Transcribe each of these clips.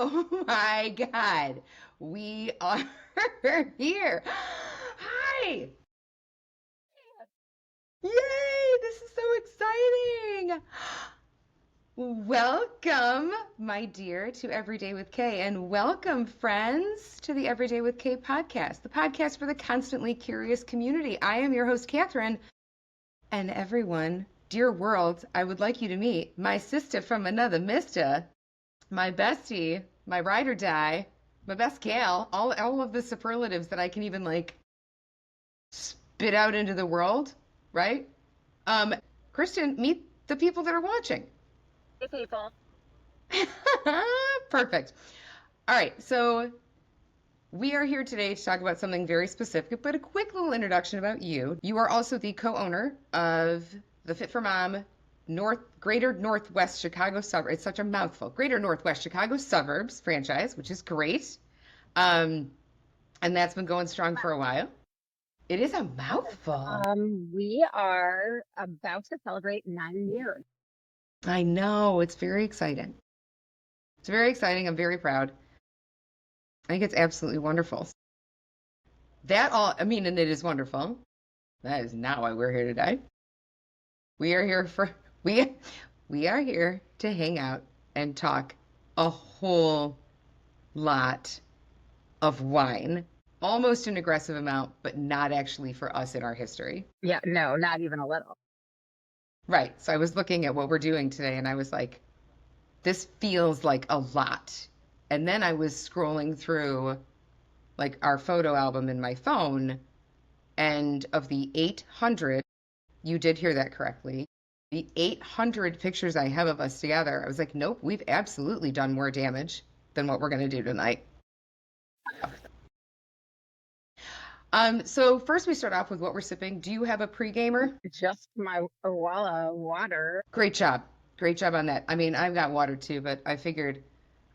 Oh my God. We are here. Hi. Yay, this is so exciting. Welcome, my dear, to Everyday with Kay, and welcome, friends, to the Everyday with Kay podcast, the podcast for the constantly curious community. I am your host, Catherine, and everyone, dear world, I would like you to meet my sister from another mister, my bestie, my ride or die, my best gal, all of the superlatives that I can even like spit out into the world, right? Um, Kristen, meet the people that are watching. Hey, people. Perfect. All right, so we are here today to talk about something very specific, but a quick little introduction about you. You are also the co-owner of the Fit for Mom Greater Northwest Chicago Suburbs. It's such a mouthful. Greater Northwest Chicago Suburbs franchise, which is great. Um, and that's been going strong for a while. It is a mouthful. We are about to celebrate 9 years. I know. It's very exciting. It's very exciting. I'm very proud. I think it's absolutely wonderful. And it is wonderful. That is not why we're here today. We are here for we we are here to hang out and talk a whole lot of wine. Almost an aggressive amount, but not actually for us in our history. Yeah, no, not even a little. Right. So I was looking at what we're doing today and I was like, this feels like a lot. And then I was scrolling through like our photo album in my phone, and of the 800, you did hear that correctly, the 800 pictures I have of us together, I was like, nope, we've absolutely done more damage than what we're going to do tonight. So first we start off with what we're sipping. Do you have a pre-gamer? Just my Owala water. Great job. Great job on that. I mean, I've got water too, but I figured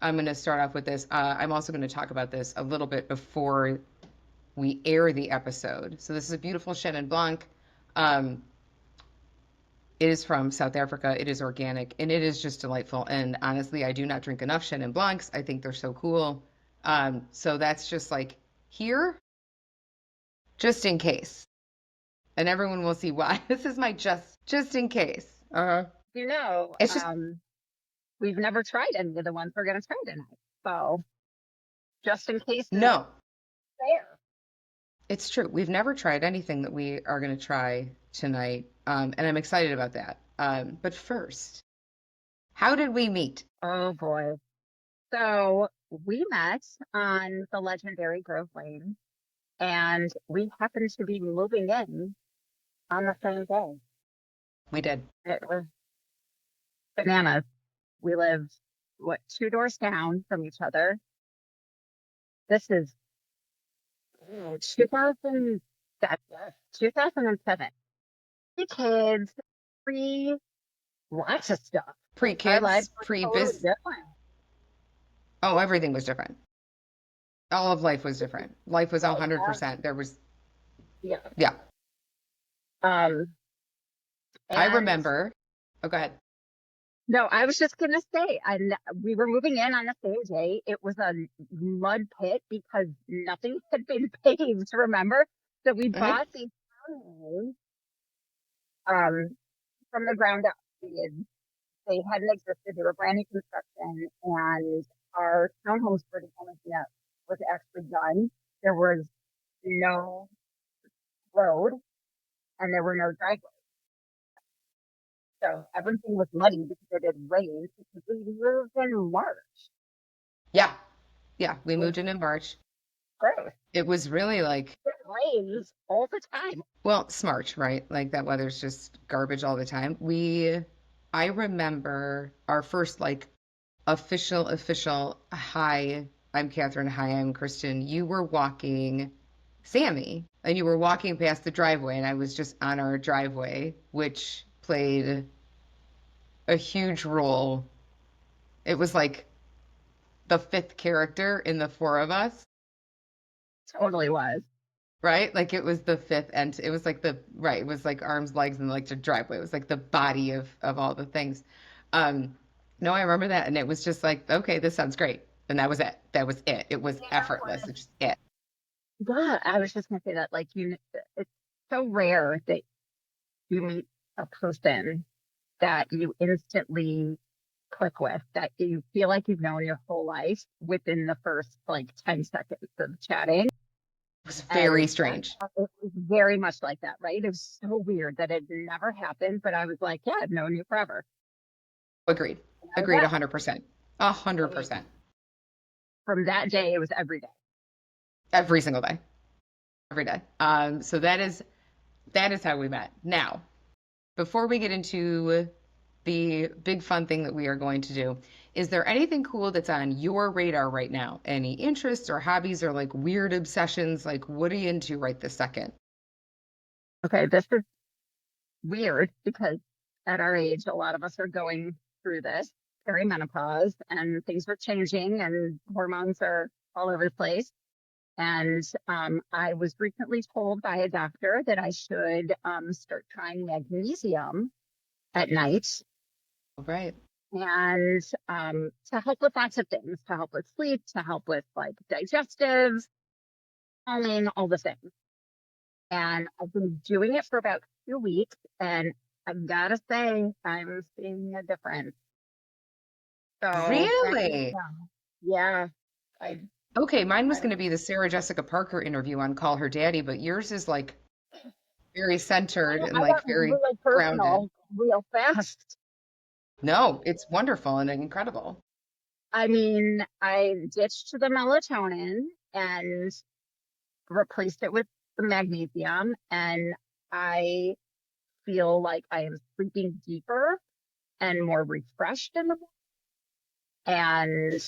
I'm going to start off with this. I'm also going to talk about this a little bit before we air the episode. So this is a beautiful Chenin Blanc. Um, it is from South Africa. It is organic and it is just delightful. And honestly, I do not drink enough Chenin Blancs. I think they're so cool. So that's just like here, just in case. And everyone will see why. This is my just in case. Uh-huh. You know, It's just we've never tried any of the ones we're going to try tonight. So just in case is no, there. it's true. We've never tried anything that we are going to try tonight. And I'm excited about that. But first, how did we meet? Oh boy. So we met on the legendary Grove Lane, and we happened to be moving in on the same day. We did. It was bananas. We lived, what, 2 doors down from each other. This is 2007. 2007. 3 kids, free, lots of stuff. Our lives Pre-kids, were totally pre-biz. different. Oh, everything was different. All of life was different. Life was Oh, yeah. 100%. There was, Yeah. yeah. Um, I and remember. Oh, go ahead. no, I was just gonna say, we were moving in on the same day. It was a mud pit because nothing had been paved, remember? So we Hmm. bought these townhomes, um, from the ground up. They hadn't existed. They were brand new construction, and our townhomes were the only thing that was actually done. There was no road, and there were no driveways. So everything was muddy because it had rained because we lived in March. Yeah. Yeah. We It was moved in March. gross. It was really like, It rains all the time. well, smart, right? Like that weather's just garbage all the time. I remember our first like official, hi, I'm Catherine, hi, I'm Kristen. You were walking Sammy and you were walking past the driveway and I was just on our driveway, which played a huge role. It was like the fifth character in the four of us, Totally was. right? Like it was the fifth, and it was like right, it was like arms, legs, and like the driveway. It was like the body of all the things. Um, no, I remember that, and it was just like, okay, this sounds great. And that was it. That was it. It was You know effortless. what? It's just it. Yeah, I was just gonna say that, like, it's so rare that you meet a person that you instantly click with, that you feel like you've known your whole life within the first like 10 seconds of chatting. It was very And strange. it was very much like that, right? It was so weird that it never happened, but I was like, yeah, I've known you forever. Agreed. And that was Agreed. that. 100%. A hundred And percent. from that day, it was every day. Every single day. Every day. So that is how we met. Now, before we get into the big fun thing that we are going to do, is there anything cool that's on your radar right now? Any interests or hobbies or like weird obsessions? Like, what are you into right this second? Okay, this is weird because at our age, a lot of us are going through this perimenopause and things are changing and hormones are all over the place. And I was recently told by a doctor that I should start trying magnesium at night All right. and to help with lots of things, to help with sleep, to help with like digestive, calming, all the things. And I've been doing it for about 2 weeks, and I gotta say, I'm seeing a difference. So Really? magnesium, yeah, I, Okay, mine was I going to be the Sarah Jessica Parker interview on Call Her Daddy, but yours is like very centered and I like got very really grounded. personal real fast. No, it's wonderful and incredible. I mean, I ditched the melatonin and replaced it with the magnesium, and I feel like I am sleeping deeper and more refreshed in the morning and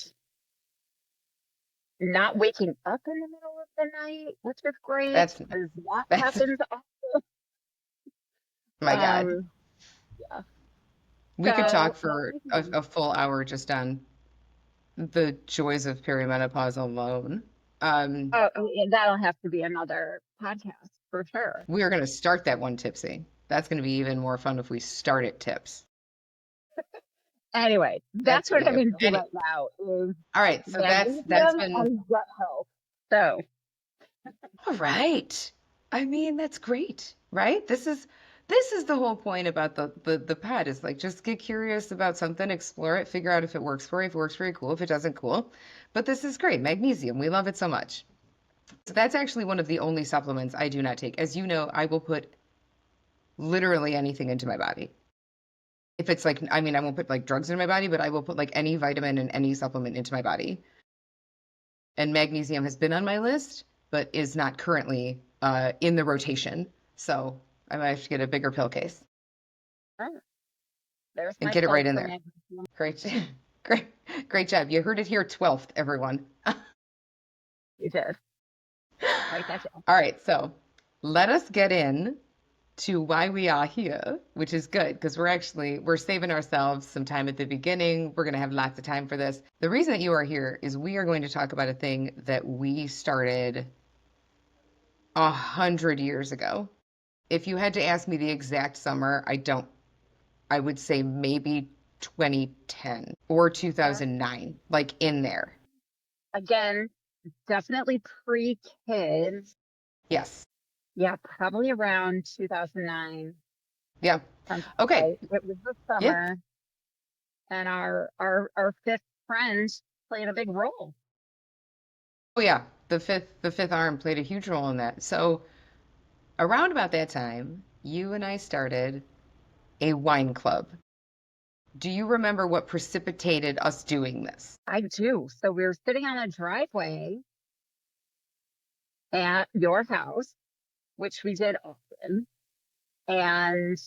not waking up in the middle of the night, which is great That's because that that's happens. my God. Um, yeah. We could So talk for magnesium. a full hour just on the joys of perimenopause alone. Um, Oh, yeah, that'll have to be another podcast for sure. we are going to start that one tipsy. That's going to be even more fun if we start at tips. Anyway, That's that's going to what be I'm good. into right now is All right, so that's magnesium been and gut health. So all right. I mean, that's great, right? This is the whole point about the pet is like just get curious about something, explore it, figure out if it works for you. If it works for you, cool. If it doesn't, cool. But this is great. Magnesium, we love it so much. So that's actually one of the only supplements I do not take. As you know, I will put literally anything into my body. If it's like, I mean, I won't put like drugs in my body, but I will put like any vitamin and any supplement into my body. And magnesium has been on my list, but is not currently in the rotation. So I might have to get a bigger pill case oh, there's and my get it plug right in for there. magnesium. Great, great, great job. You heard it here 12th, everyone. You did. Write that down. All right, so let us get in to why we are here, which is good because we're saving ourselves some time at the beginning. We're going to have lots of time for this. The reason that you are here is we are going to talk about a thing that we started 100 years ago. If you had to ask me the exact summer, I would say maybe 2010 or Uh, 2009, like in there. Again, definitely pre-kids. Yes. Yeah, probably around 2009. Yeah. Sounds Okay. right. It was the Yeah. summer, and our fifth friend played a big role. Oh yeah. The fifth arm played a huge role in that. So around about that time, you and I started a wine club. Do you remember what precipitated us doing this? I do. So we were sitting on a driveway at your house, which we did often, and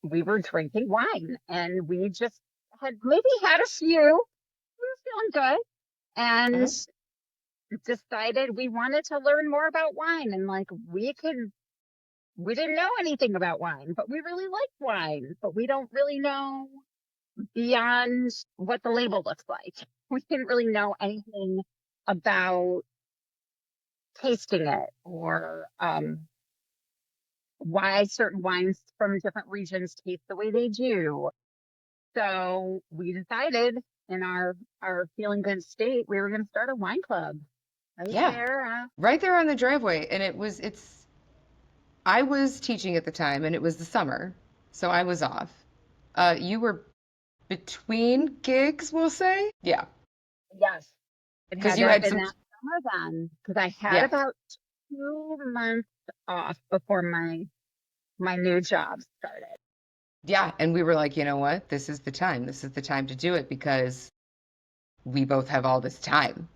we were drinking wine, and we just had maybe had a few. We were feeling good, and Mhm. decided we wanted to learn more about wine, and like we didn't know anything about wine, but we really liked wine, but we don't really know beyond what the label looks like. We didn't really know anything about tasting it or why certain wines from different regions taste the way they do. So we decided in our feeling good state, we were going to start a wine club right Yeah, there. right there on the driveway. And I was teaching at the time and it was the summer, so I was off. You were between gigs, we'll say? Yeah, Yes, it because had to you have had been some, that summer then, because I had yeah, about 2 months off before my new job started. yeah. And we were like, you know what? This is the time. This is the time to do it because we both have all this time.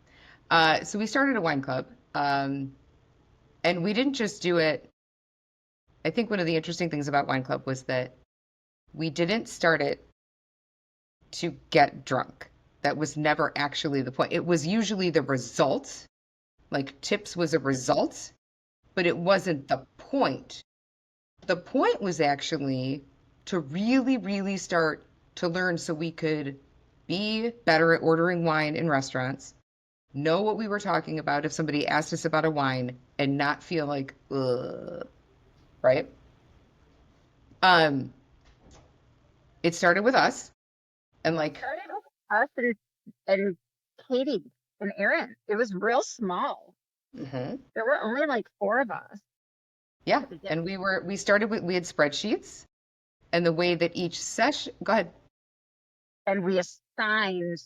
So we started a wine club. And we didn't just do it. I think one of the interesting things about wine club was that we didn't start it to get drunk. That was never actually the point. It was usually the result. Like tips was a result, but it wasn't the point. The point was actually to really, really start to learn so we could be better at ordering wine in restaurants, know what we were talking about if somebody asked us about a wine, and not feel like, ugh, right? Um, it started with us, and It like, started with us and Katie and Aaron. It was real small. mhm, There were only like four of us yeah, at the beginning. and we started with we had spreadsheets, and the way that each session, go ahead. And we assigned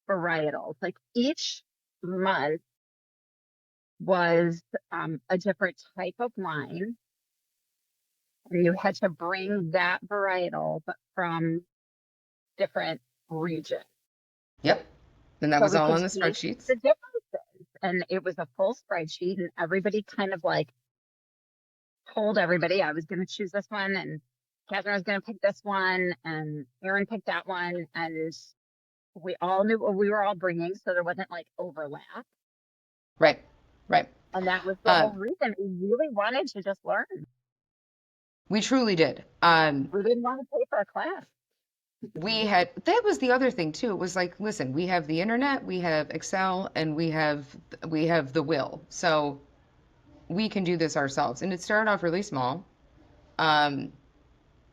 varietals. Like each month was a different type of wine, and you had to bring that varietal, but from different regions. Yep, and that So was we all could on the taste spreadsheets. the differences. And it was a full spreadsheet, and everybody kind of like told everybody I was going to choose this one, and Catherine was going to pick this one, and Aaron picked that one. And we all knew what we were all bringing, so there wasn't like overlap. Right, right. And that was the whole Um, reason we really wanted to just learn. we truly did. We didn't want to pay for a class. We had that was the other thing too. It was like, listen, we have the internet, we have Excel, and we have the will. So we can do this ourselves. And it started off really small. Um,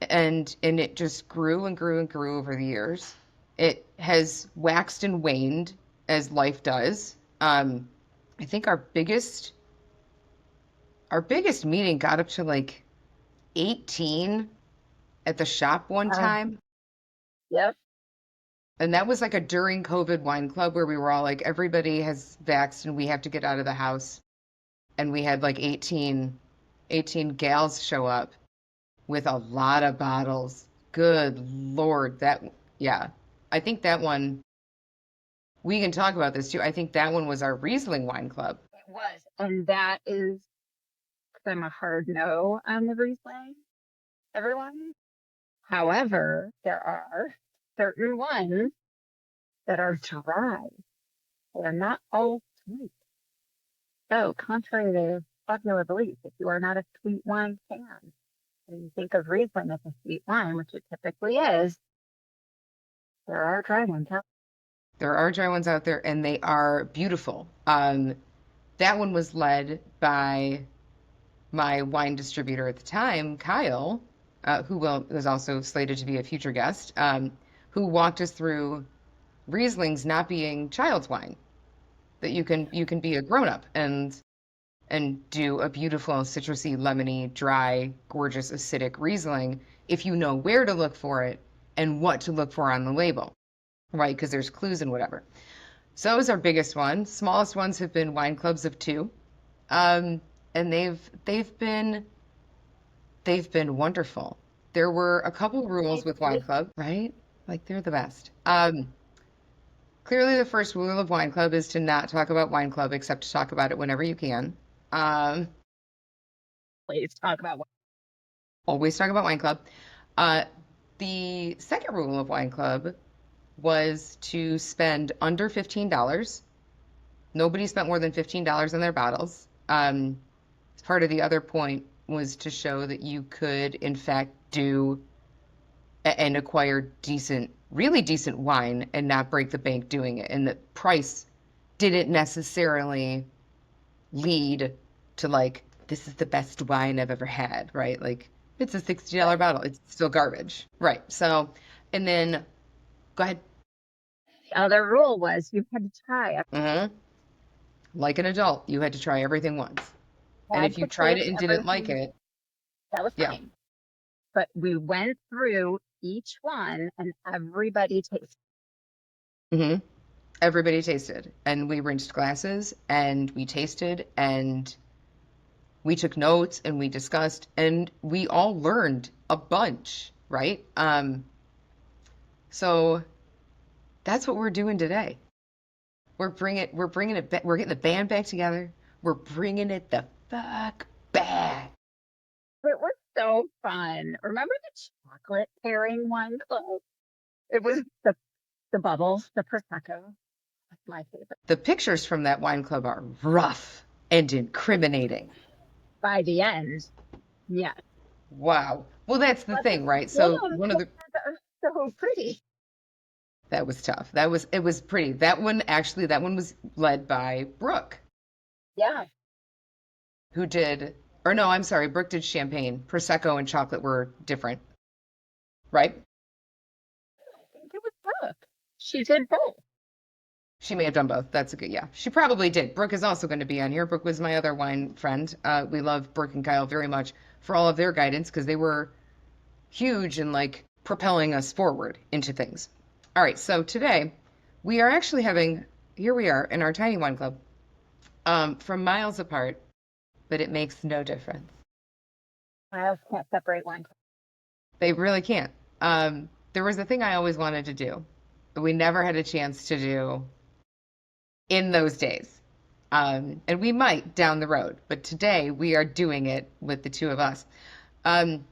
and it just grew and grew and grew over the years. It has waxed and waned as life does. I think our biggest meeting got up to like 18 at the shop one Uh, time. yep. And that was like a during COVID wine club where we were all like, everybody has vaxxed and we have to get out of the house. And we had like 18 gals show up with a lot of bottles. Good Lord, yeah. I think that one, we can talk about this too. I think that one was our Riesling wine club. It was. And that is, because I'm a hard no on the Riesling, everyone. However, there are certain ones that are dry. They are not all sweet. So, contrary to popular belief, if you are not a sweet wine fan and you think of Riesling as a sweet wine, which it typically is, there are dry ones out. There are dry ones out there and they are beautiful. That one was led by my wine distributor at the time, Kyle, was also slated to be a future guest, who walked us through Riesling's not being child's wine, that you can be a grown up and do a beautiful citrusy, lemony, dry, gorgeous acidic Riesling if you know where to look for it and what to look for on the label, right? Because there's clues and whatever. So that was our biggest one. Smallest ones have been wine clubs of two. Um, and they've been wonderful. There were a couple rules with Wine Club, right? Like they're the best. Clearly, the first rule of Wine Club is to not talk about Wine Club except to talk about it whenever you can. Um, Please talk about what. always talk about Wine Club. Uh, the second rule of Wine Club was to spend under $15. Nobody spent more than $15 on their bottles. Part of the other point was to show that you could, in fact, do and acquire decent, really decent wine and not break the bank doing it. And the price didn't necessarily lead to like, this is the best wine I've ever had, right? Like, it's a $60 Right. bottle. It's still garbage. Right. So, and then go ahead. other rule was you had to try. Mm-hmm. Like an adult, you had to try everything once. And Had if you to tried taste it and didn't like everything. it, That was yeah. fine. But we went through each one and everybody tasted. Mm-hmm. Everybody tasted. And we rinsed glasses and we tasted and we took notes and we discussed and we all learned a bunch, right? So that's what we're doing today. We're getting the band back together. We're bringing it the fuck back. It was so fun. Remember the chocolate pairing one? Oh, it was the bubbles, the prosecco. That's my favorite. The pictures from that wine club are rough and incriminating. By the end, yes. Wow. Well, that's the But the thing, right? So damn one of the pictures are so pretty. that was tough. It was pretty. That one was led by Brooke, Yeah, who did or no, I'm sorry, Brooke did champagne. Prosecco and chocolate were different, right? I think it was Brooke. She did both. She may have done both. That's a good, yeah. She probably did. Brooke is also going to be on here. Brooke was my other wine friend. We love Brooke and Kyle very much for all of their guidance because they were huge in like propelling us forward into things. All right, so today we are actually having, here we are in our tiny wine club, from miles apart, but it makes no difference. I also can't separate one. They really can't. There was a thing I always wanted to do, but we never had a chance to do in those days. And we might down the road, but today we are doing it with the two of us. Um,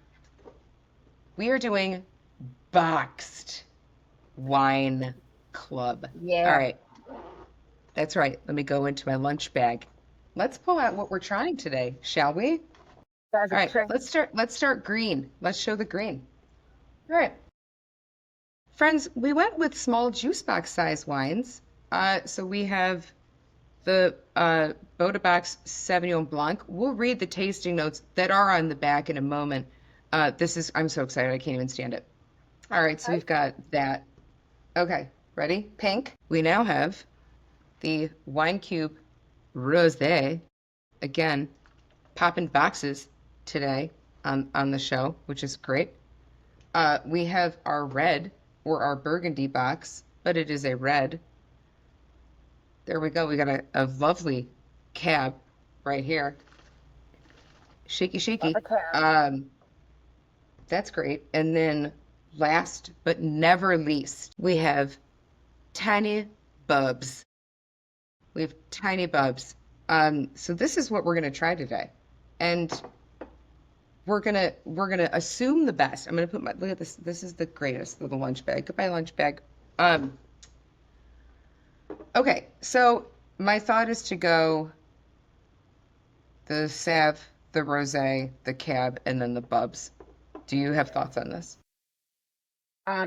we are doing boxed wine club. All Yeah, right, that's right. Let me go into my lunch bag. Let's pull out what we're trying today, shall we? that's All a right, trick. let's start green. Let's show the green. All right. Friends, we went with small juice box size wines. So we have the Bodebax Sauvignon Blanc. We'll read the tasting notes that are on the back in a moment. I'm so excited, I can't even stand it. All right, so I we've got that. Okay, ready? Pink. We now have the Wine Cube Rosé. Again, popping boxes today on the show, which is great. We have our red or our burgundy box, but it is a red. There we go. We got a lovely cab right here. Shaky, love a shaky. cab. Um, that's great. And then last but never least, we have tiny bubs. We have tiny bubs. So this is what we're gonna try today. And we're gonna assume the best. I'm gonna put my look at this. This is the greatest little lunch bag. Goodbye, lunch bag. Um, okay, so my thought is to go the Sav, the Rosé, the Cab, and then the Bubs. Do you have thoughts on this?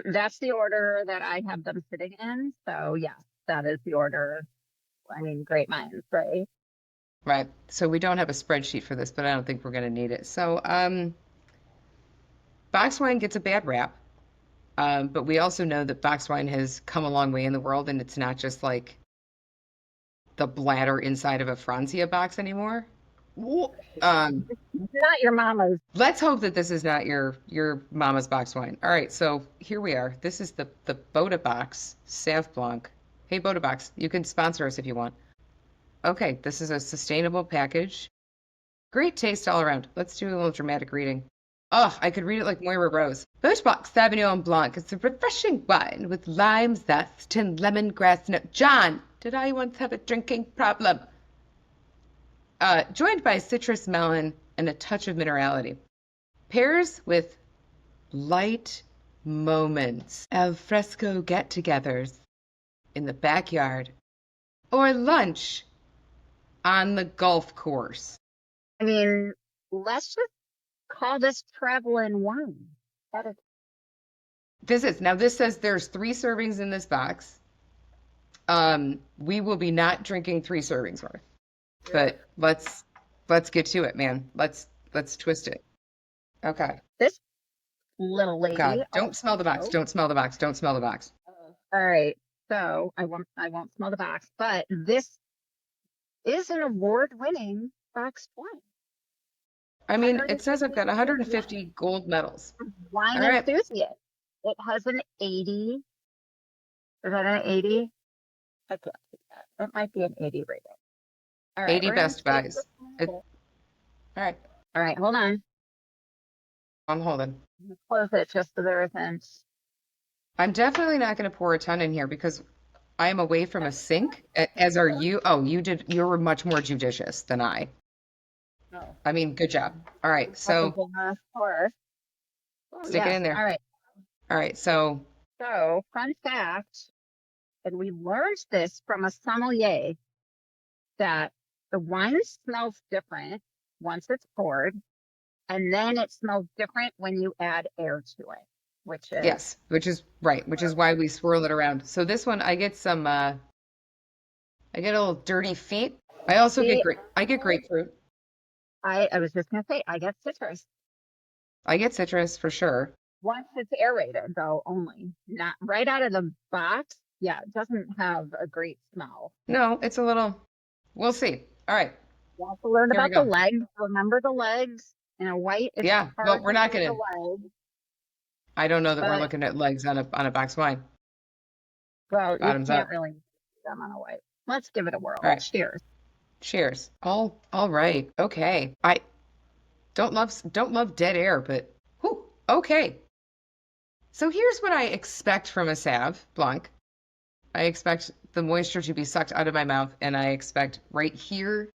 That's the order that I have them sitting in. So yes, that is the order. I mean, great minds, right? Right. So we don't have a spreadsheet for this, but I don't think we're going to need it. So, box wine gets a bad rap, but we also know that box wine has come a long way in the world, and it's not just like the bladder inside of a Franzia box anymore. Um, Not your mama's. let's hope that this is not your mama's box wine. All right, so here we are. This is the Boda Box Sauv Blanc. Hey, Boda Box, you can sponsor us if you want. Okay, this is a sustainable package. Great taste all around. Let's do a little dramatic reading. Oh, I could read it like Moira Rose. Birchbox Sauvignon Blanc is a refreshing wine with lime zest and lemongrass note. John, did I once have a drinking problem? Joined by citrus melon and a touch of minerality. Pairs with light moments, al fresco get-togethers in the backyard, or lunch on the golf course. I mean, let's just call this traveling wine. That is, This says there's 3 servings in this box. We will be not drinking 3 servings worth, but let's get to it, man. Let's twist it. Okay. this little Oh lady God, don't smell the box. also. Don't smell the box. Don't smell the box. All right. So I won't smell the box, but this is an award-winning box wine. I mean, it says I've 150 got years of wine. 150 gold medals. Wine All right, enthusiast. It has an 80. Is that an 80? I can't see that. It might be an 80 rating. All right, 80 we're gonna best taste this buys. one. All right, All right, hold on. I'm holding. I'm gonna close it just so there isn't. I'm definitely not going to pour a ton in here because I am away from a sink, as are you. Oh, you were much more judicious than I. No. I mean, good job. All right, That's a so generous pour. Oh, stick it yes. in All there. right. All right, so So, fun fact, and we learned this from a sommelier that the wine smells different once it's poured, and then it smells different when you add air to it, which is yes, which is right, which is why we swirl it around. So this one, I get a little dirty feet. I also get see, great. I get grapefruit. I was just gonna say I get citrus. I get citrus for sure. Once it's aerated, though, only not right out of the box. Yeah, it doesn't have a great smell. No, it's a little. We'll see. All right, You also learned here we about the go. legs. Remember the legs. In a white, it's Yeah, well, hard we're to not see the gonna. legs, I don't know that we're but looking at legs on a box wine. well, you Bottoms can't up. really see them on a white. Let's give it a All whirl. right, Cheers. cheers. All right. Okay. I don't love dead air, but whew, okay. So here's what I expect from a Sauv Blanc. I expect the moisture to be sucked out of my mouth, and I expect right here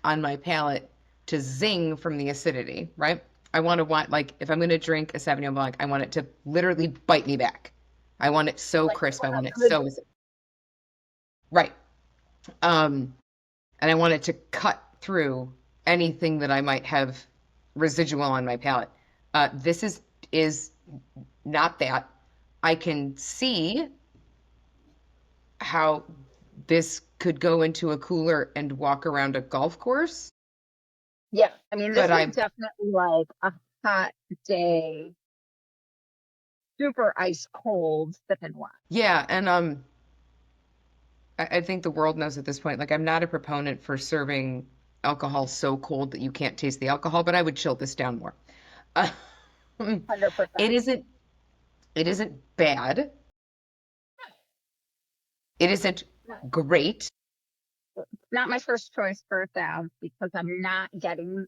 on my palate to zing from the acidity, right? Like if I'm going to drink a Sauvignon Blanc, I want it to literally bite me back. I want it so Like you crisp. I want want a it good so right. Um, and I want it to cut through anything that I might have residual on my palate. This is not that. I can see how this could go into a cooler and walk around a golf course, yeah. I mean, this but is I definitely like a hot day, super ice cold sipping wine. yeah, and I think the world knows at this point. Like I'm not a proponent for serving alcohol so cold that you can't taste the alcohol, but I would chill this down more. Uh, it 100%. isn't it isn't bad. It isn't great. Not my first choice for a salve because I'm not getting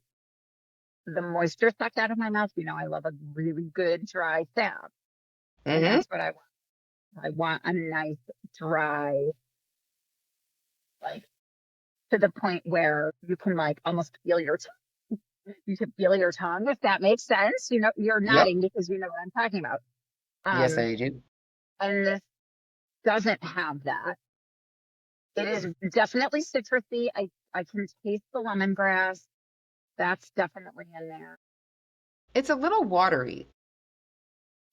the moisture sucked out of my mouth. You know, I love a really good dry salve, and Hmm. that's what I want. I want a nice dry, like to the point where you can like almost feel you can feel your tongue, if that makes sense. You know, you're Yep. nodding because you know what I'm talking about. Yes, Um, I do. and this doesn't have that. It is definitely citrusy. I can taste the lemongrass. That's definitely in there. It's a little watery,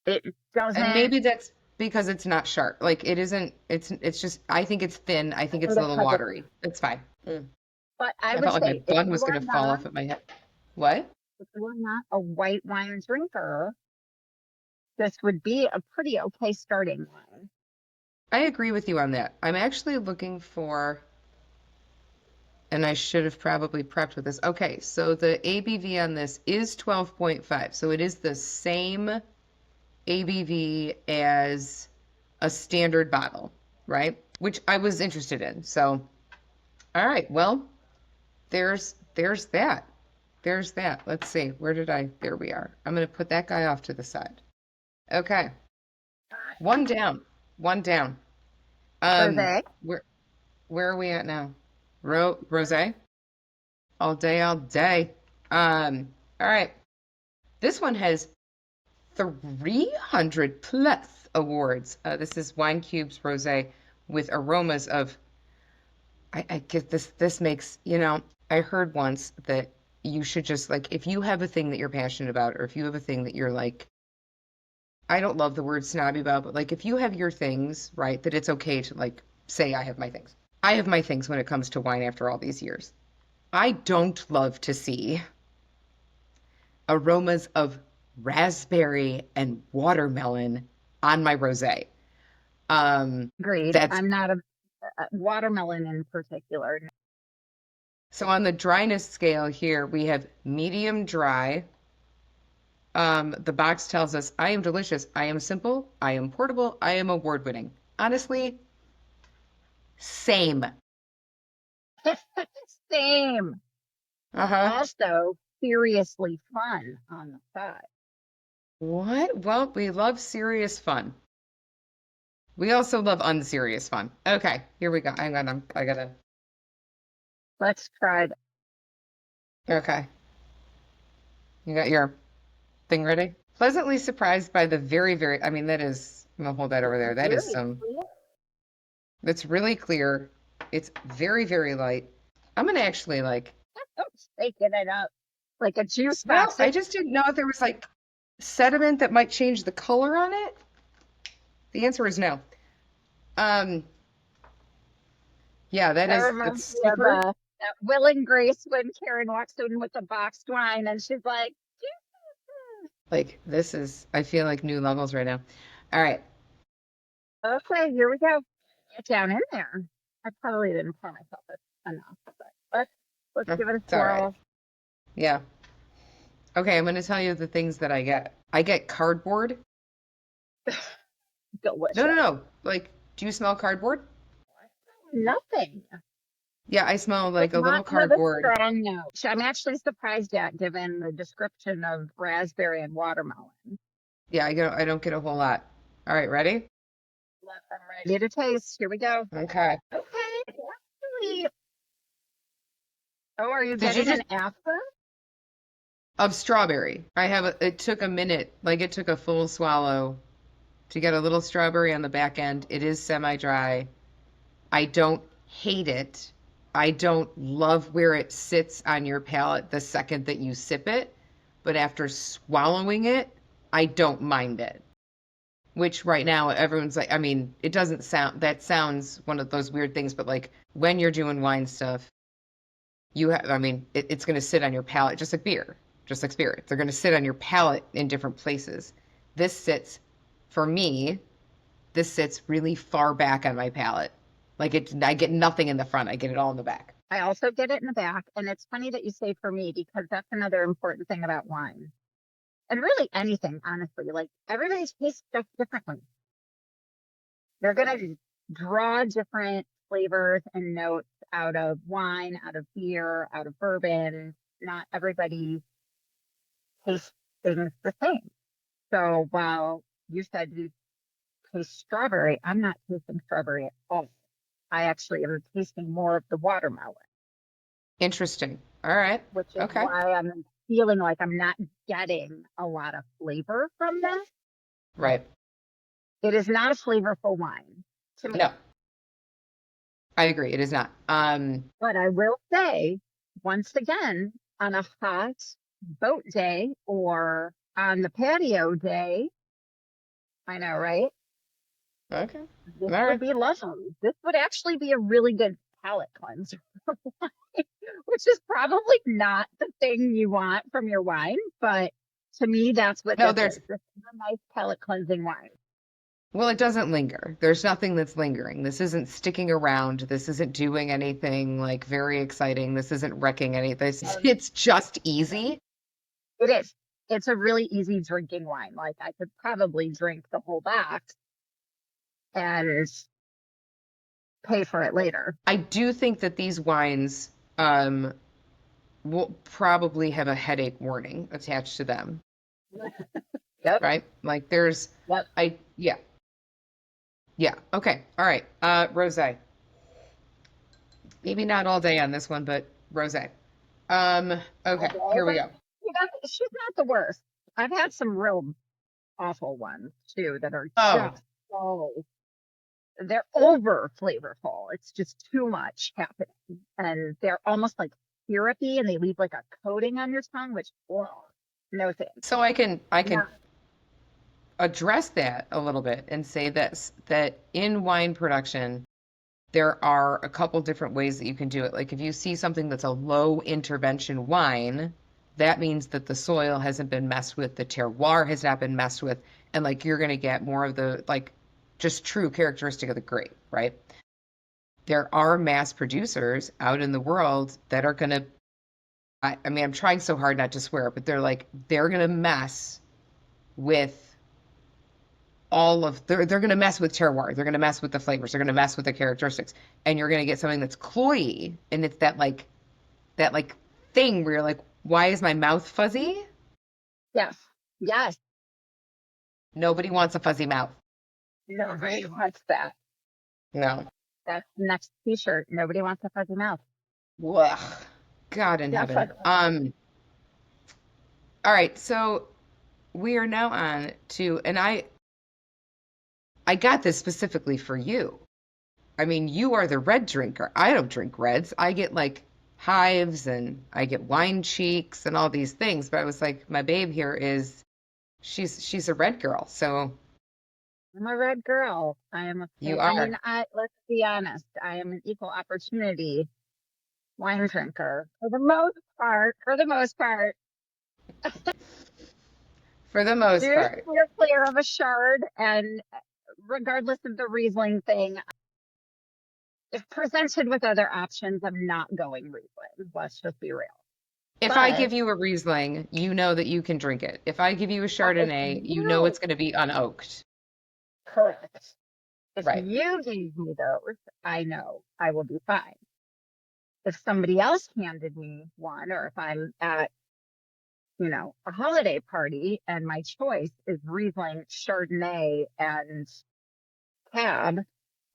It and doesn't. maybe that's because it's not sharp. Like it isn't. It's just. I think it's thin. I I think it's think a it little has a. watery. It's fine. Mm. But I I would felt like my say if bun you was are gonna fall not off of my head. What? if you are not a white wine drinker, this would be a pretty okay starting wine. I agree with you on that. I'm actually looking for, and I should have probably prepped with this. Okay, so the ABV on this is 12.5. So it is the same ABV as a standard bottle, right? Which I was interested in. So, all right, well, there's that. There's that. Let's see. Where did I? There we are. I'm going to put that guy off to the side. Okay. One down. One down. Rosé. Where are we at now? Rosé? All day, all day. All right. This one has 300 plus awards. This is Wine Cubes Rosé with aromas of. I get this. This makes, I heard once that you should just like, if you have a thing that you're passionate about, or if you have a thing that you're like, I don't love the word snobby about, but like if you have your things, right, that it's okay to like say, I have my things. I have my things when it comes to wine after all these years. I don't love to see aromas of raspberry and watermelon on my rosé. Agreed. That's I'm not a watermelon in particular. so on the dryness scale here, we have medium dry. The box tells us, I am delicious, I am simple, I am portable, I am award winning. Honestly, same. Same. Uh-huh. Also, seriously fun on the side. What? Well, we love serious fun. We also love unserious fun. Okay, here we go. Hang on, I gotta. Let's try that. Okay, you got your thing ready? Pleasantly surprised by the I mean, that is, I'm gonna hold that over there. That is Really some, clear. that's really clear. It's very, very light. I'm gonna actually like, Oh, shaking it up like a juice well, box. I just didn't know if there was like sediment that might change the color on it. The answer is no. Um, yeah, That that's reminds me of super. that Will and Grace when Karen walks in with the boxed wine and she's like, Like, this is, I feel like new levels right now. All right. okay, here we go. Get down in there. I probably didn't pour myself enough, but let's give it a It's all right. swirl. Yeah. Okay, I'm going to tell you the things that I get. I get cardboard. No, no, Delicious. no. Like, do you smell cardboard? Nothing, Yeah, I smell but like a little not with a cardboard. strong note. I'm actually surprised at given the description of raspberry and watermelon. Yeah, I don't get a whole lot. All right, ready? I'm ready to taste. Here we go. Okay. Okay. Actually, oh, are you Did you getting an just after? of strawberry? It took a minute, like it took a full swallow to get a little strawberry on the back end. It is semi-dry. I don't hate it. I don't love where it sits on your palate the second that you sip it, but after swallowing it, I don't mind it. Which right now everyone's like, I mean, it doesn't sound, that sounds one of those weird things, but like when you're doing wine stuff, I mean, it's going to sit on your palate just like beer, just like spirits. They're going to sit on your palate in different places. This sits, for me, this sits really far back on my palate. Like I get nothing in the front. I get it all in the back. I also get it in the back. And it's funny that you say for me because that's another important thing about wine. And really anything, honestly. Like everybody tastes stuff differently. They're gonna draw different flavors and notes out of wine, out of beer, out of bourbon. Not everybody tastes things the same. So while you said you taste strawberry, I'm not tasting strawberry at all. I actually am tasting more of the watermelon, Interesting. All right. which is Okay. why I'm feeling like I'm not getting a lot of flavor from this. Right. It is not a flavorful wine to me. No, I agree. It is not. But I will say, once again, on a hot boat day or on the patio day, I know, right? Okay. This All would right. be lovely. This would actually be a really good palate cleanser, which is probably not the thing you want from your wine, but to me, that's what No, this there's is. This is a nice palate cleansing wine. well, it doesn't linger. There's nothing that's lingering. This isn't sticking around. This isn't doing anything like very exciting. This isn't wrecking anything. Um, It's just easy. it is. It's a really easy drinking wine. Like I could probably drink the whole box and pay for it later. I do think that these wines um, will probably have a headache warning attached to them, Yep. right? Like there's, Yep. yeah, yeah. Okay. All right. Rosé. Maybe not all day on this one, but rosé. Okay. Here we But go. she's not the worst. I've had some real awful ones too that are Oh, just so they're over flavorful. It's just too much happening. And they're almost like syrupy and they leave like a coating on your tongue, which oh, no thanks. so I can Not address that a little bit and say this, that in wine production, there are a couple different ways that you can do it. Like if you see something that's a low intervention wine, that means that the soil hasn't been messed with, the terroir has not been messed with, and like you're going to get more of the like just true characteristic of the grape, right? There are mass producers out in the world that are going to, I mean, I'm trying so hard not to swear, but they're going to mess with they're going to mess with terroir. They're going to mess with the flavors. They're going to mess with the characteristics. And you're going to get something that's cloyy. And it's that thing where you're like, why is my mouth fuzzy? Yes. Yes. Nobody wants a fuzzy mouth. Nobody wants that. No. That's the next t-shirt. Nobody wants a fuzzy mouth. Ugh. God in Yeah, heaven. All right, so we are now on to, and I got this specifically for you. I mean, you are the red drinker. I don't drink reds. I get like hives and I get wine cheeks and all these things. But I was like, my babe here she's a red girl. So I'm a red girl. you I mean, are. let's be honest. I am an equal opportunity wine drinker for the most part. For the most part, For the most do part. steer clear of a shard, and regardless of the Riesling thing, if presented with other options, I'm not going Riesling. Let's just be real. If I But give you a Riesling, you know that you can drink it. If I give you a if Chardonnay, you know you it's going to be unoaked. correct, if Right. you gave me those, I know I will be fine. If somebody else handed me one, or if I'm at a holiday party and my choice is Riesling, Chardonnay, and Cab,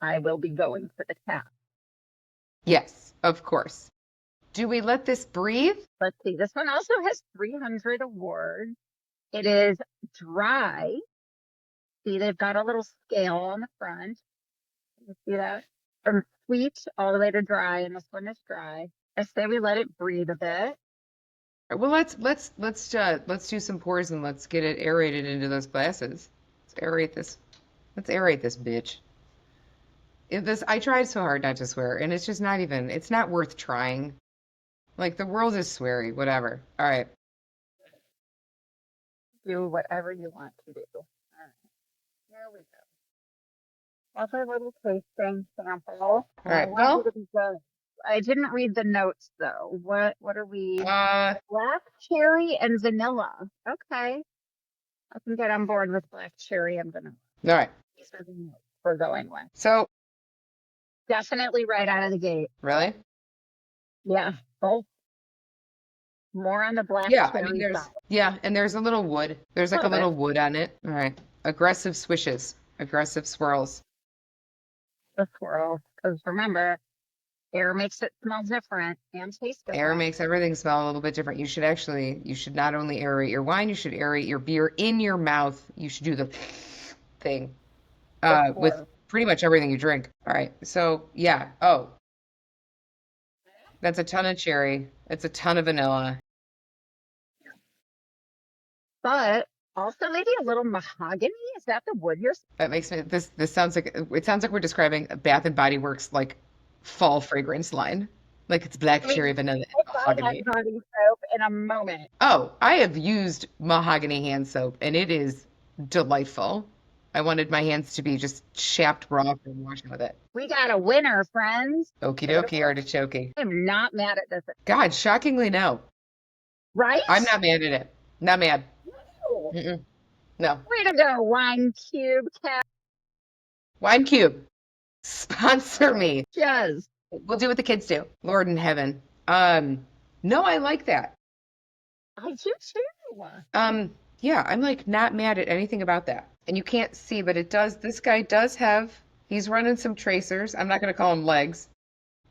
I will be going for the Cab. Yes, of course. Do we let this breathe? Let's see. This one also has 300 awards. It is dry. See, they've got a little scale on the front. You see that? From sweet all the way to dry, and this one is dry. I say we let it breathe a bit. Well, let's do some pours and let's get it aerated into those glasses. Let's aerate this. Let's aerate this bitch. I tried so hard not to swear, and it's just not even. It's not worth trying. Like the world is sweary. Whatever. All right. Do whatever you want to do. All right, here we go. That's our little tasting sample. All And I right. want you Well, to be good. I didn't read the notes though. What are we? all Black cherry and vanilla. Okay. I can get on board with black cherry and vanilla. right. These are the notes we're going with. So, Definitely right out of the gate. really? Yeah. Both more on the black Yeah. I mean, cherry side. and there's a little wood. There's A like a little bit. little wood on it. All right. Aggressive swishes. Aggressive swirls. The swirl. Because remember, air makes it smell different and taste Air different. makes everything smell a little bit different. You should not only aerate your wine, you should aerate your beer in your mouth. You should do the thing with Before. pretty much everything you drink. All right. So, yeah. Oh, that's a ton of cherry. It's a ton of vanilla. But also maybe a little mahogany. Is that the wood you're That makes me this sounds like it sounds like we're describing a Bath and Body Works like fall fragrance line. Like it's black I mean, cherry vanilla and I buy that mahogany. body soap in a moment. Oh, I have used mahogany hand soap and it is delightful. I wanted my hands to be just chapped raw from washing with it. We got a winner, friends. Okie dokie, artichoke. I'm not mad at this. God, shockingly, no. Right? I'm not mad at it. Not mad. Ooh, Mm-mm. No. way to go, Wine Cube Cat. Wine Cube, sponsor me. Yes. We'll do what the kids do. Lord in heaven. No, I like that. I do too. Yeah, I'm like not mad at anything about that. And you can't see, but this guy does have, he's running some tracers. I'm not going to call them legs,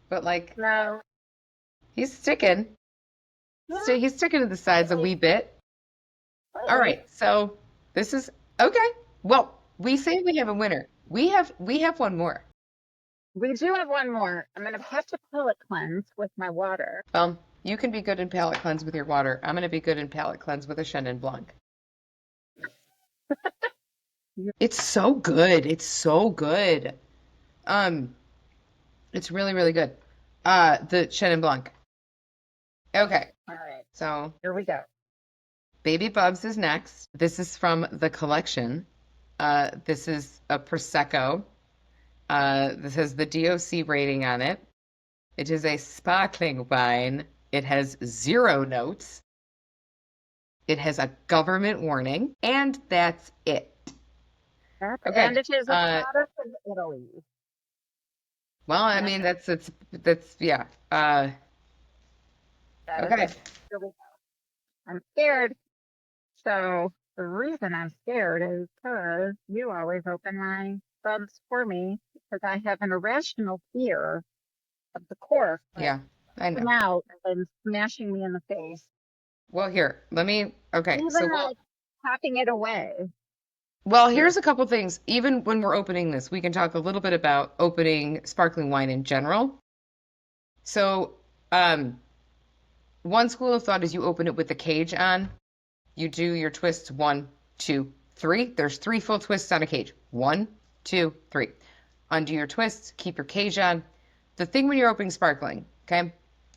but like No. he's sticking. Yeah, He's sticking to the sides a wee bit. All slightly. right, so this is okay. Well, we say we have a winner. We have one more. We do have one more. I'm gonna have to palate cleanse with my water. You can be good in palate cleanse with your water. I'm gonna be good in palate cleanse with a Chenin Blanc. It's so good. It's so good. Um, it's really, really good. The Chenin Blanc. Okay, All right, so here we go. Baby Bubs is next. This is from the collection. This is a Prosecco. This has the DOC rating on it. It is a sparkling wine. It has 0 notes. It has a government warning, and that's it. And Okay. it is a product of Italy. Well, I That's mean, that's yeah. that is Okay. it. Here we go. I'm scared. So the reason I'm scared is because you always open my subs for me because I have an irrational fear of the cork, like Yeah, I know. coming out and smashing me in the face. Well, here, okay. Even like popping it away. Well, Here. here's a couple things. Even when we're opening this, we can talk a little bit about opening sparkling wine in general. So, um, one school of thought is you open it with the cage on. You do your twists 1, 2, 3. There's 3 full twists on a cage. 1, 2, 3. Undo your twists, keep your cage on. The thing when you're opening sparkling, okay?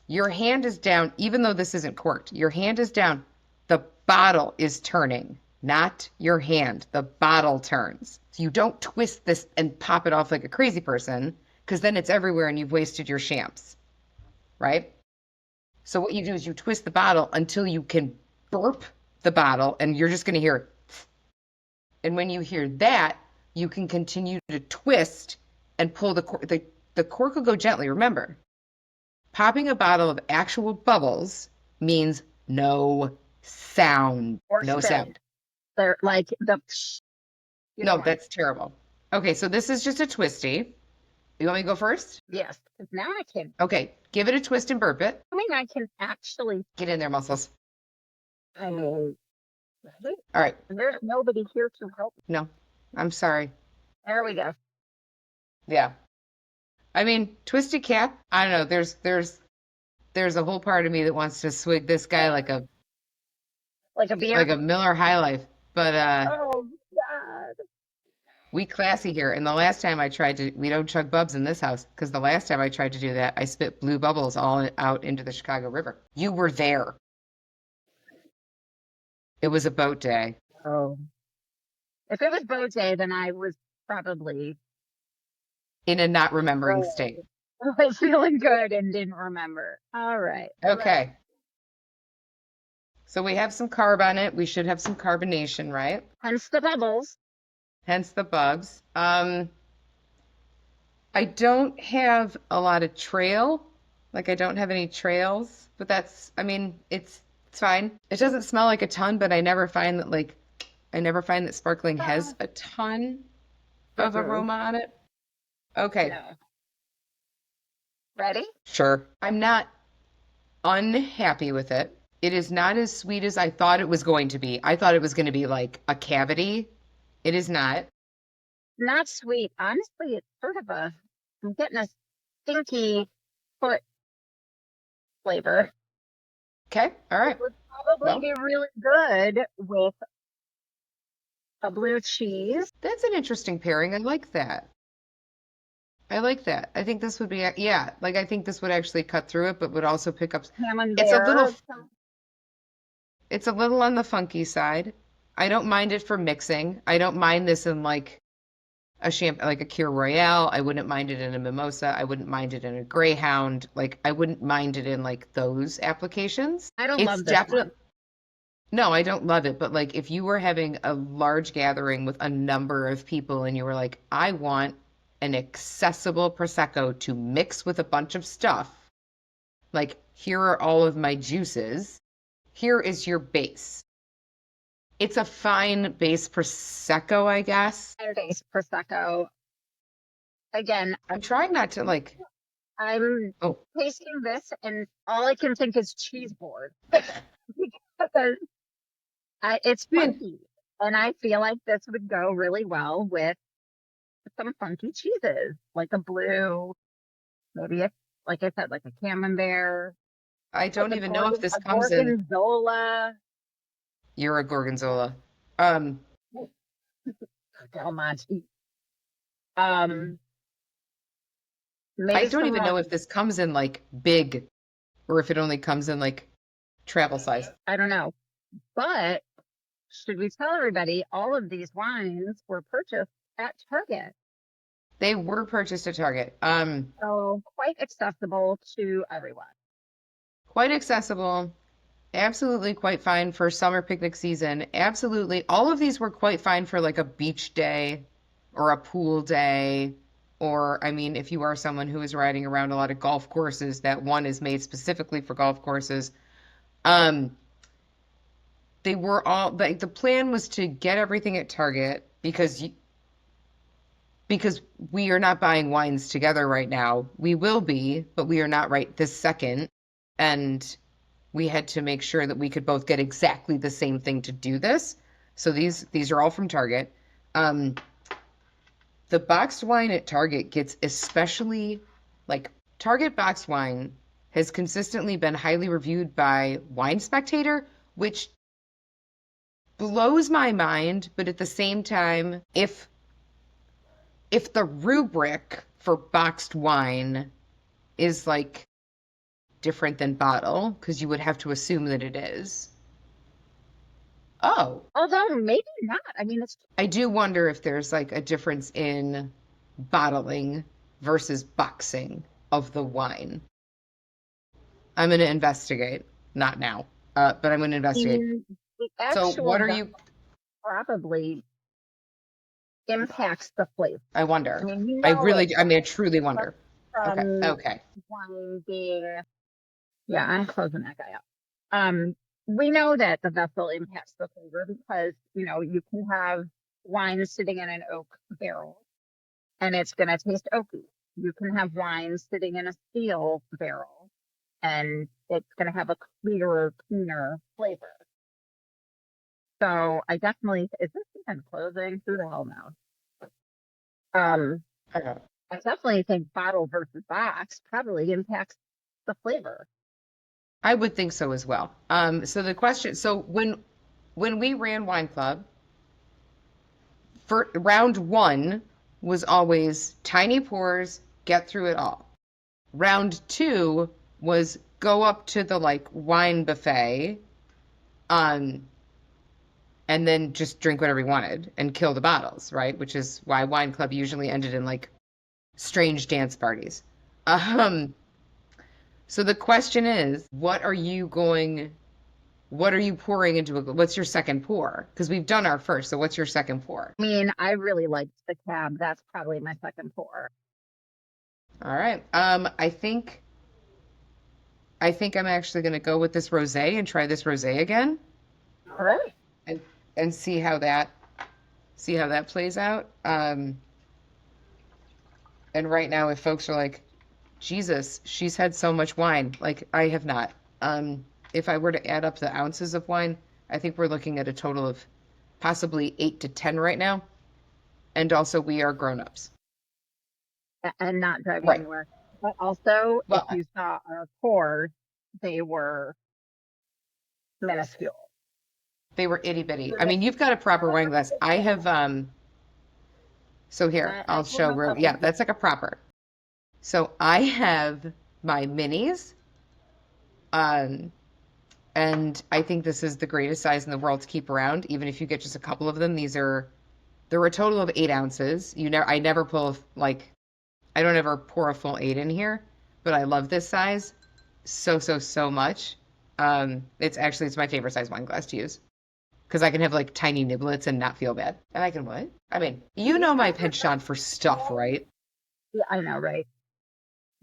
Your hand is down, even though this isn't corked. Your hand is down. The bottle is turning, not your hand. The bottle turns. So you don't twist this and pop it off like a crazy person, because then it's everywhere and you've wasted your champs, right? So what you do is you twist the bottle until you can burp the bottle, and you're just going to hear. And when you hear that, you can continue to twist and pull the cork. The cork will go gently. Remember, popping a bottle of actual bubbles means no sound. Or No spit. sound. They're like the you don't No, want. that's terrible. Okay, so this is just a twisty. You want me to go first? Yes, because now I can. Okay, give it a twist and burp it. I mean, I can actually. Get in there, muscles. I mean, All right. there's nobody here to help. No, I'm sorry. There we go. Yeah. I mean, twisted cap. I don't know. There's a whole part of me that wants to swig this guy Like a beer. like a Miller High Life, but Oh God. we classy here. And the last time I tried to, we don't chug bubs in this house because the last time I tried to do that, I spit blue bubbles all out into the Chicago River. You were there. It was a boat day. Oh. If it was boat day, then I was probably In a not remembering oh, state. I was feeling good and didn't remember. All right. Okay. So we have some carb on it. We should have some carbonation, right? Hence the bubbles. Hence the bubs. I don't have a lot of trail. Like I don't have any trails, but I mean, it's fine. It doesn't smell like a ton, but I never find that sparkling has a ton of Mhm. aroma on it. Okay, No. Ready? sure. I'm not unhappy with it. It is not as sweet as I thought it was going to be. I thought it was going to be like a cavity. It is not. Not sweet. Honestly, it's sort of I'm getting a stinky foot flavor. Okay, all It right. would probably Well, be really good with a blue cheese, that's an interesting pairing. I like that. I like that. I think this would be, yeah, like I think this would actually cut through it, but would also pick up. It's a little, camembert. it's a little on the funky side. I don't mind it for mixing. I don't mind this in like like a Kir Royale. I wouldn't mind it in a mimosa. I wouldn't mind it in a Greyhound. Like I wouldn't mind it in like those applications. I don't It's love this one. definitely, no, I don't love it, but like if you were having a large gathering with a number of people and you were like, I want an accessible Prosecco to mix with a bunch of stuff, like here are all of my juices, here is your base. It's a fine base Prosecco, I guess. And base prosecco. Again, I'm trying not to like, I'm oh, tasting this, and all I can think is cheese board because it's man, funky, and I feel like this would go really well with some funky cheeses, like a blue, maybe like I said, like a camembert, I like don't even know if this a comes in. gorgonzola, You're a Gorgonzola. Um, Del Monte. I Maybe don't some even know if this comes in like big or if it only comes in like travel size. I don't know, but should we tell everybody all of these wines were purchased at Target? They were purchased at Target. So quite accessible to everyone. Quite accessible. Absolutely quite fine for summer picnic season. Absolutely. All of these were quite fine for like a beach day or a pool day. Or, I mean, if you are someone who is riding around a lot of golf courses, that one is made specifically for golf courses. Um, they were all like the plan was to get everything at Target because we are not buying wines together right now. We will be, but we are not right this second. And we had to make sure that we could both get exactly the same thing to do this. So these are all from Target. Um, the boxed wine at Target gets especially like Target boxed wine has consistently been highly reviewed by Wine Spectator, which blows my mind, but at the same time, if the rubric for boxed wine is like different than bottle, because you would have to assume that it is. Oh, Although maybe not. I mean, it's I do wonder if there's like a difference in bottling versus boxing of the wine. I'm going to investigate. Not now, but I'm going to investigate. the So, actual what are vessel you? probably impacts the flavor. I I wonder. mean, you I know it really, I mean, I truly wonder. Okay, from okay. wine being, yeah, I'm closing that guy up. Um, we know that the vessel impacts the flavor because, you can have wine sitting in an oak barrel and it's going to taste oaky. You can have wine sitting in a steel barrel and it's going to have a clearer, cleaner flavor. So I definitely, is this even closing? Who the hell knows? Um, Okay. I definitely think bottle versus box probably impacts the flavor. I would think so as well. So the question, so when we ran Wine Club, for round one was always tiny pours, get through it all. Round two was go up to the like wine buffet, um, and then just drink whatever you wanted and kill the bottles, right? Which is why Wine Club usually ended in like strange dance parties. Um, so the question is, what are you pouring into what's your second pour? Because we've done our first, so what's your second pour? I mean, I really liked the cab. That's probably my second pour. All right. I think I'm actually going to go with this rosé and try this rosé again All right. and and see how that plays out. And right now, if folks are like, Jesus, she's had so much wine, like I have not. If I were to add up the ounces of wine, I think we're looking at a total of possibly 8 to 10 right now. And also, we are grown-ups. And not driving Right. anywhere. But also, if Well, you saw our pours, they were minuscule. they were itty bitty. So I mean, you've got a proper wine glass. I have, so here, I I'll told show myself, yeah, that's like a proper. So I have my minis, um, and I think this is the greatest size in the world to keep around, even if you get just a couple of them. They're a total of 8 ounces. I never pull like, I don't ever pour a full eight in here, but I love this size so, so, so much. It's my favorite size wine glass to use because I can have like tiny niblets and not feel bad. And I can what? I mean, you know my penchant for stuff, right? yeah, I know, right?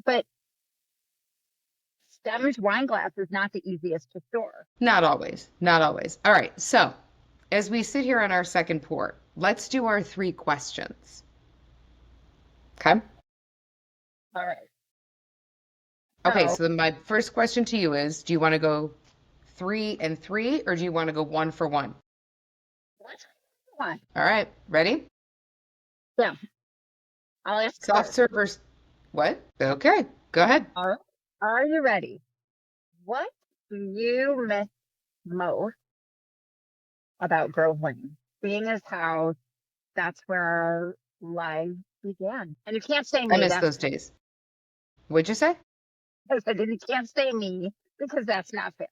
But stemmed wine glass is not the easiest to store. Not always. Not always. All right. So, as we sit here on our second pour, let's do our three questions. Okay. All right. Okay. So So, my first question to you is, do you want to go 3 and 3, or do you want to go 1 for 1? what's one? All right. Ready? Yeah, I'll ask Soft first. servers. What? Okay. Go ahead. All right. Are you ready? What do you miss most about Grove Lane? Being as how that's where our lives began. And you can't say I me, miss that's those days. What'd you say? I said, you can't say me because that's not fair.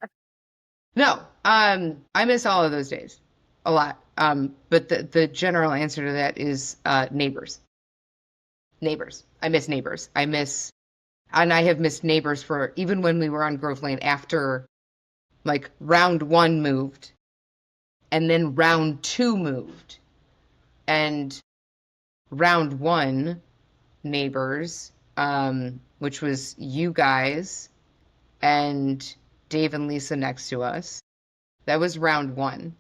No. I miss all of those days. a lot. But the general answer to that is neighbors. Neighbors. I miss neighbors. And I have missed neighbors for even when we were on Grove Lane after like round one moved and then round two moved. And round one neighbors, which was you guys and Dave and Lisa next to us. That was round one.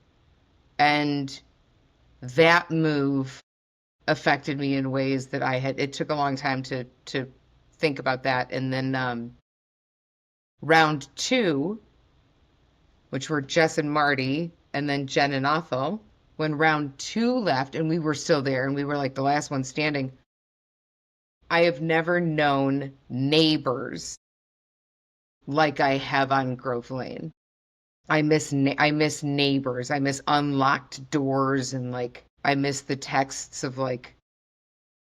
And that move affected me in ways that it took a long time to think about that. And then round two, which were Jess and Marty, and then Jen and Ethel, when round two left and we were still there and we were like the last one standing, I have never known neighbors like I have on Grove Lane. I miss neighbors. I miss unlocked doors and like I miss the texts of like,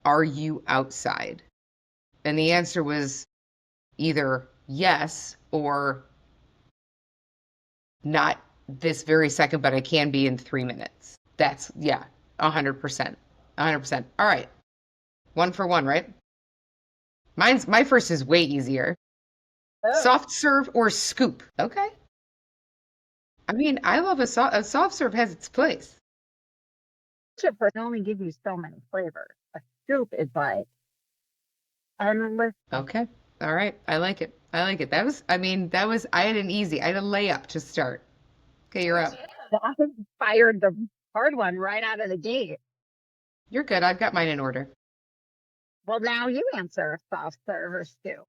are you outside? And the answer was either yes or not this very second, but I can be in 3 minutes. That's, yeah, 100%. 100%. All right. One for one, right? My first is way easier. Oh, Soft serve or scoop? Okay. I mean, I love a soft serve has its place. chip can only give you so many flavors. A soup is like endless. Okay. All right. I like it. I like it. I had an easy, I had a layup to start. Okay, you're up. That fired the hard one right out of the gate. You're good. I've got mine in order. Well, now you answer soft serve or stew.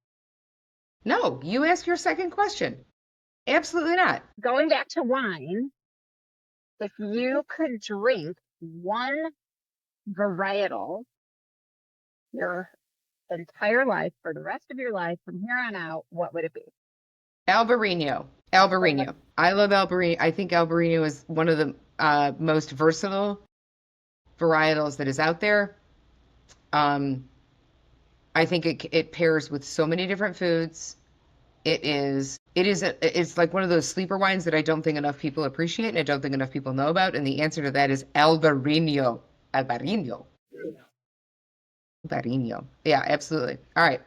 No, you ask your second question. Absolutely not. Going back to wine, if you could drink one varietal your entire life for the rest of your life from here on out, what would it be? Albarino. Albarino. I love Albarino. I think Albarino is one of the most versatile varietals that is out there. Um, I think it pairs with so many different foods. It's like one of those sleeper wines that I don't think enough people appreciate and I don't think enough people know about. And the answer to that is Albarino. Albarino. Albarino. Yeah, absolutely. All right.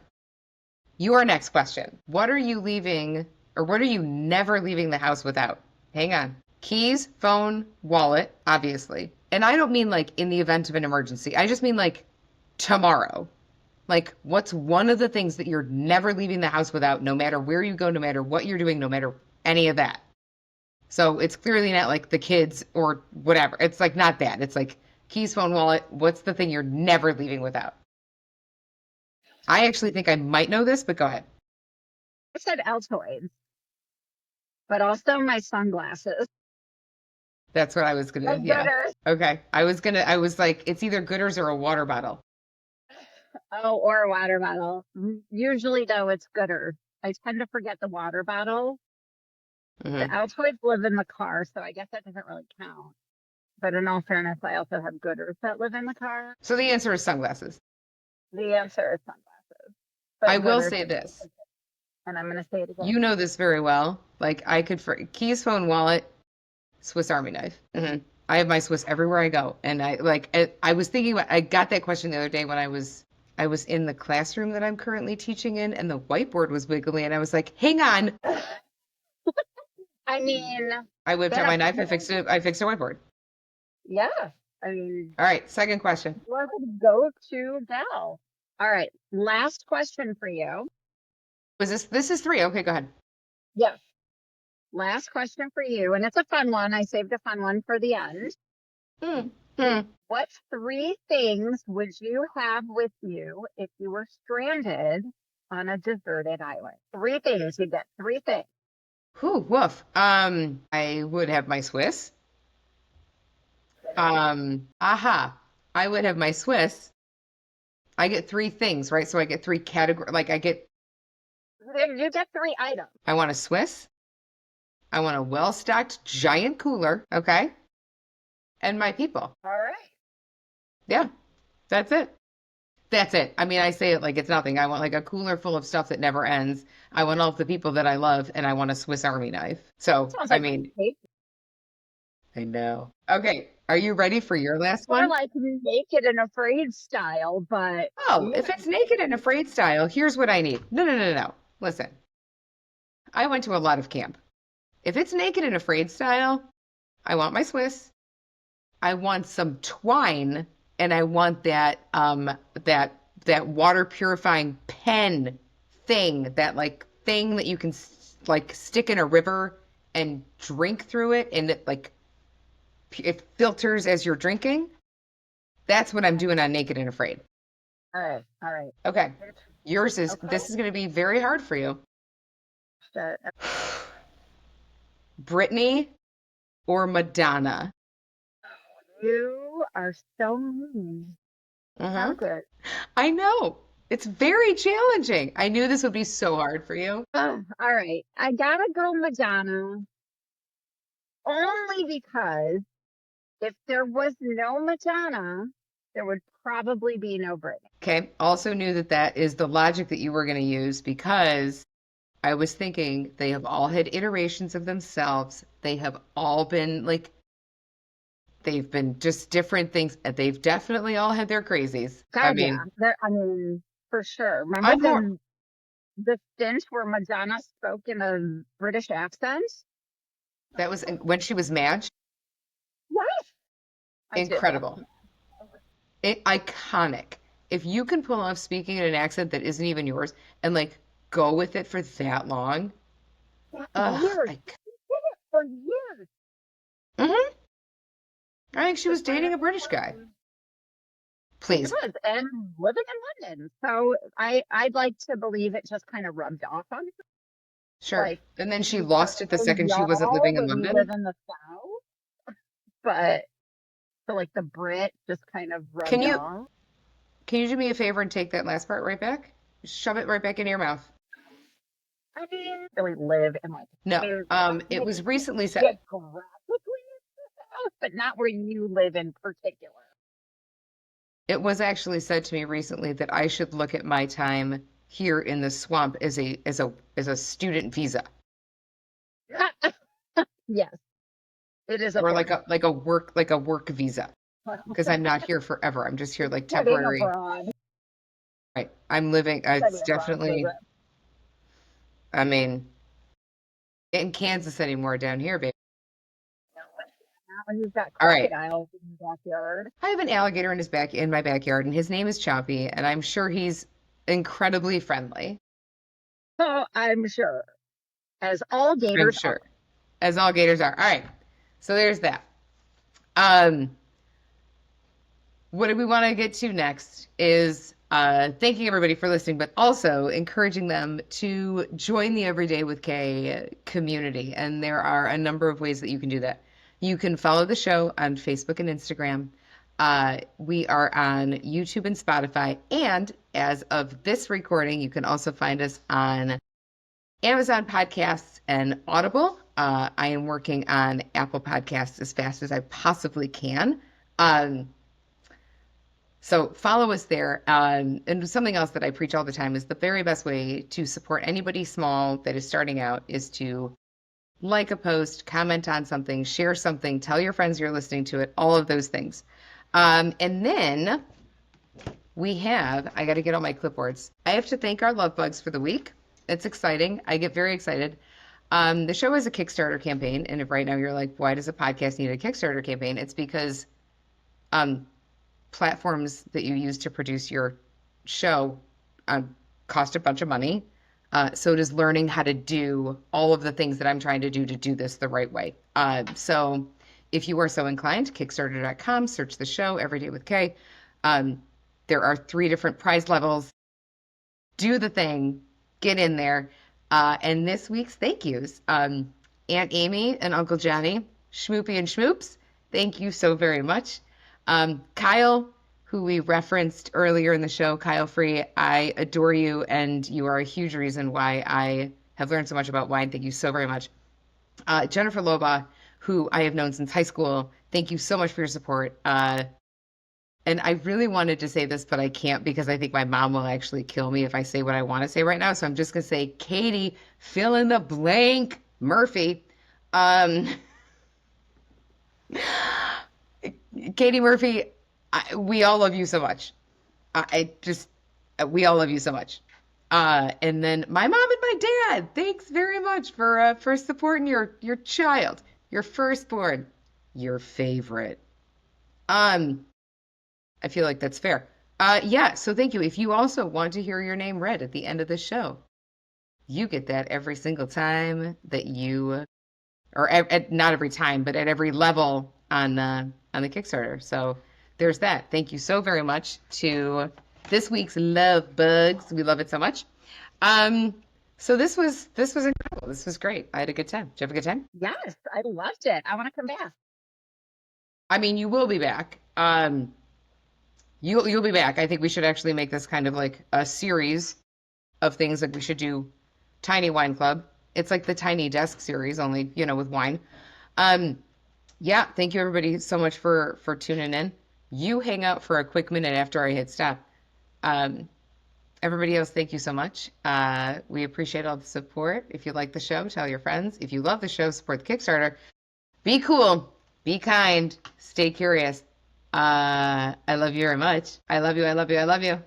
Your next question. What are you leaving or what are you never leaving the house without? Hang on. Keys, phone, wallet, obviously. And I don't mean like in the event of an emergency. I just mean like tomorrow. Like, what's one of the things that you're never leaving the house without, no matter where you go, no matter what you're doing, no matter any of that? So it's clearly not like the kids or whatever. It's like not that. It's like keys, phone, wallet. What's the thing you're never leaving without? I actually think I might know this, but go ahead. I said Altoids, but also my sunglasses. That's what I was gonna, And yeah. Gooders. Okay. I was like, it's either Gooders or a water bottle. Oh, or a water bottle. Usually, though, it's Gooders. I tend to forget the water bottle. The Hmm. Altoids live in the car, so I guess that doesn't really count. But in all fairness, I also have Gooders that live in the car. So the answer is sunglasses. The answer is sunglasses. I But will Gooders, say this. and I'm going to say it again. You know this very well. Like I could for keys, phone, wallet, Swiss Army knife. I have my Swiss everywhere I go, and I was thinking about. I got that question the other day when I was in the classroom that I'm currently teaching in, and the whiteboard was wiggly, and I was like, "Hang on!" I mean, I whipped out that my knife. I fixed it. I fixed a whiteboard. yeah. I mean, All right, second question. you're the go-to gal. All right, last question for you. Was this? This is three. Okay, go ahead. Yes, last question for you, and it's a fun one. I saved a fun one for the end. Hmm. Hmm. What three things would you have with you if you were stranded on a deserted island? Three things. You get three things. Whew, woof. I would have my Swiss. Aha. I would have my Swiss. I get three things, right? So I get three category. Like You get three items. I want a Swiss. I want a well-stocked giant cooler. Okay. And my people. All right. Yeah. That's it. That's it. I mean, I say it like it's nothing. I want like a cooler full of stuff that never ends. I want all of the people that I love, and I want a Swiss Army knife. So, Sounds I like mean, I know. Okay, are you ready for your last More one? like naked and afraid style, but Oh, yeah. if it's naked and afraid style, here's what I need. No, no, no, no, no. Listen, I went to a lot of camp. If it's naked and afraid style, I want my Swiss. I want some twine, and I want that water purifying pen thing, that like thing that you can like stick in a river and drink through it, and it filters as you're drinking. That's what I'm doing on Naked and Afraid. All right, all right. Okay. Yours is Okay. this is going to be very hard for you. Shit. Britney or Madonna? You are so mean. How Hmm. good. I know. It's very challenging. I knew this would be so hard for you. All right. I gotta go Madonna only because if there was no Madonna, there would probably be no Britney. Okay. Also knew that that is the logic that you were going to use because I was thinking they have all had iterations of themselves. They have all been like, they've been just different things. They've definitely all had their crazies. I God, yeah. mean, I mean, for sure. Remember I'm more, the stint where Madonna spoke in a British accent? that was when she was Madge, What? I do. incredible. Iconic. If you can pull off speaking in an accent that isn't even yours and like go with it for that long, ugh, Years. For years. Mhm. I think she The was dating a final British guy. one. She Please. was, and living in London. So I'd like to believe it just kind of rubbed off on her. Sure. Like And then she you start lost it the saying second she wasn't y'all living in when you live London. in the South, but so like the Brit just kind of Can rubbed you off. can you do me a favor and take that last part right back? Shove it right back into your mouth. I mean, really live in like, I No. mean, It maybe was recently said. geographically in the South, but not where you live in particular. It was actually said to me recently that I should look at my time here in the swamp as a student visa Yes, it is a or point. like a work visa because I'm not here forever. I'm just here like Studying temporary. abroad, Right. I'm living. study It's abroad definitely. program. I mean, in Kansas anymore down here, baby. Not when you've got All right. crocodiles in your backyard. I have an alligator in my backyard, and his name is Choppy, and I'm sure he's incredibly friendly. So I'm sure, as all I'm gators are. sure, as all gators are. All right. So there's that. Um, what do we want to get to next is thanking everybody for listening, but also encouraging them to join the Everyday with Kay community. And there are a number of ways that you can do that. You can follow the show on Facebook and Instagram. We are on YouTube and Spotify. And as of this recording, you can also find us on Amazon Podcasts and Audible. I am working on Apple Podcasts as fast as I possibly can. Um, so follow us there. And something else that I preach all the time is the very best way to support anybody small that is starting out is to like a post, comment on something, share something, tell your friends you're listening to it, all of those things. And then I got to get all my clipboards. I have to thank our love bugs for the week. It's exciting. I get very excited. The show is a Kickstarter campaign. And if right now you're like, why does a podcast need a Kickstarter campaign? It's because um, platforms that you use to produce your show cost a bunch of money. So does learning how to do all of the things that I'm trying to do this the right way. So if you are so inclined, Kickstarter.com, search the show Every Day with Kay. There are 3 different prize levels. Do the thing, get in there. And this week's thank yous, Aunt Amy and Uncle Johnny, Schmoopy and Schmoops, thank you so very much. Kyle, who we referenced earlier in the show, Kyle Free, I adore you, and you are a huge reason why I have learned so much about wine. Thank you so very much. Jennifer Loba, who I have known since high school, thank you so much for your support. And I really wanted to say this, but I can't because I think my mom will actually kill me if I say what I want to say right now. So I'm just going to say, Katie, fill in the blank, Murphy. Um, Katie Murphy, we all love you so much. I just, we all love you so much. And then my mom and my dad, thanks very much for supporting your child, your firstborn, your favorite. Um, I feel like that's fair. Yeah, so thank you. If you also want to hear your name read at the end of the show, you get that every single time that you, or not every time, but at every level on the Kickstarter. So there's that. Thank you so very much to this week's Love Bugs. We love it so much. Um, so this was incredible. This was great. I had a good time. Did you have a good time? Yes, I loved it. I want to come back. I mean, you will be back. You'll be back. I think we should actually make this kind of like a series of things that we should do. Tiny Wine Club. It's like the Tiny Desk series, only with wine. Um, yeah, thank you everybody so much for tuning in. You hang out for a quick minute after I hit stop. Um, Everybody else, thank you so much. We appreciate all the support. If you like the show, tell your friends. If you love the show, support the Kickstarter. Be cool, be kind, stay curious. I love you very much. I love you. I love you. I love you.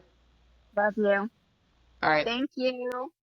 Love you. All right. Thank you.